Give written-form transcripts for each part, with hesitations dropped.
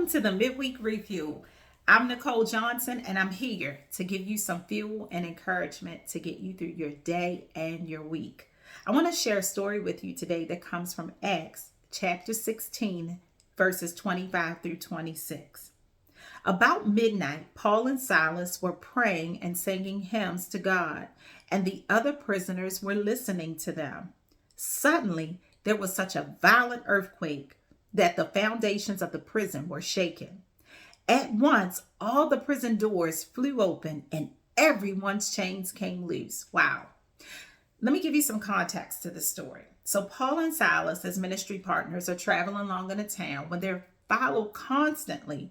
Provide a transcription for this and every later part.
to the Midweek Refuel. I'm Nicole Johnson, and I'm here to give you some fuel and encouragement to get you through your day and your week. I want to share a story with you today that comes from Acts chapter 16, verses 25 through 26. About midnight, Paul and Silas were praying and singing hymns to God, and the other prisoners were listening to them. Suddenly, there was such a violent earthquake that the foundations of the prison were shaken. At once, all the prison doors flew open and everyone's chains came loose. Wow. Let me give you some context to this story. So Paul and Silas, as ministry partners, are traveling along in a town when they're followed constantly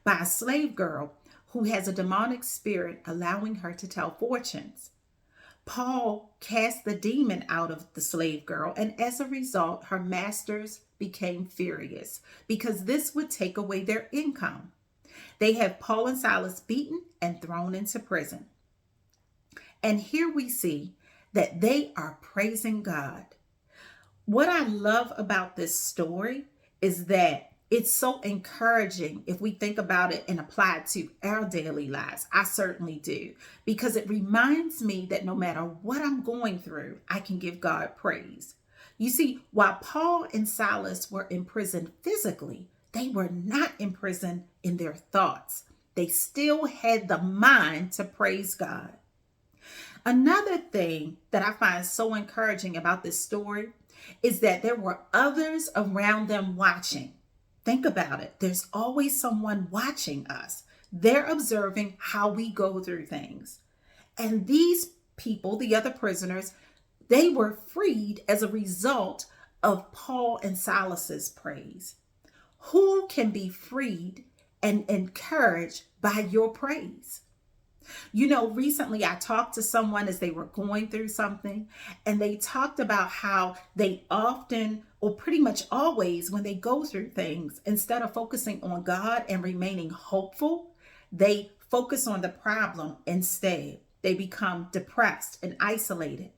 by a slave girl who has a demonic spirit allowing her to tell fortunes. Paul cast the demon out of the slave girl, and as a result, her masters became furious because this would take away their income. They have Paul and Silas beaten and thrown into prison. And here we see that they are praising God. What I love about this story is that it's so encouraging if we think about it and apply it to our daily lives. I certainly do, because it reminds me that no matter what I'm going through, I can give God praise. You see, while Paul and Silas were in prison physically, they were not in prison in their thoughts. They still had the mind to praise God. Another thing that I find so encouraging about this story is that there were others around them watching. Think about it. There's always someone watching us. They're observing how we go through things. And these people, the other prisoners, they were freed as a result of Paul and Silas's praise. Who can be freed and encouraged by your praise? You know, recently I talked to someone as they were going through something, and they talked about how they often, or pretty much always, when they go through things, instead of focusing on God and remaining hopeful, they focus on the problem instead. They become depressed and isolated.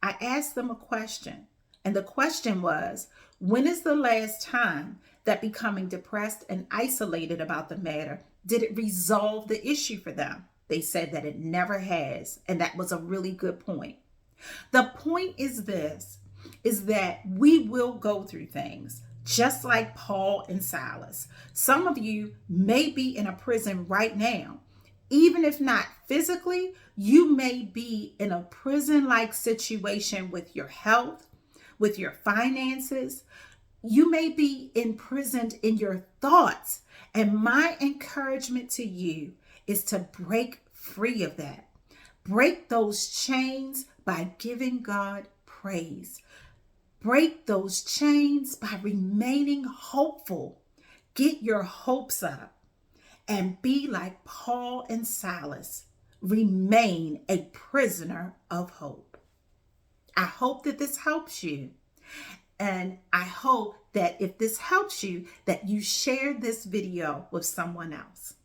I asked them a question, and the question was, when is the last time that becoming depressed and isolated about the matter, did it resolve the issue for them? They said that it never has, and that was a really good point. The point is this, is that we will go through things, just like Paul and Silas. Some of you may be in a prison right now. Even if not physically, you may be in a prison-like situation with your health, with your finances. You may be imprisoned in your thoughts. And my encouragement to you is to break free of that. Break those chains by giving God praise. Break those chains by remaining hopeful. Get your hopes up and be like Paul and Silas. Remain a prisoner of hope. I hope that this helps you. And I hope that if this helps you, that you share this video with someone else.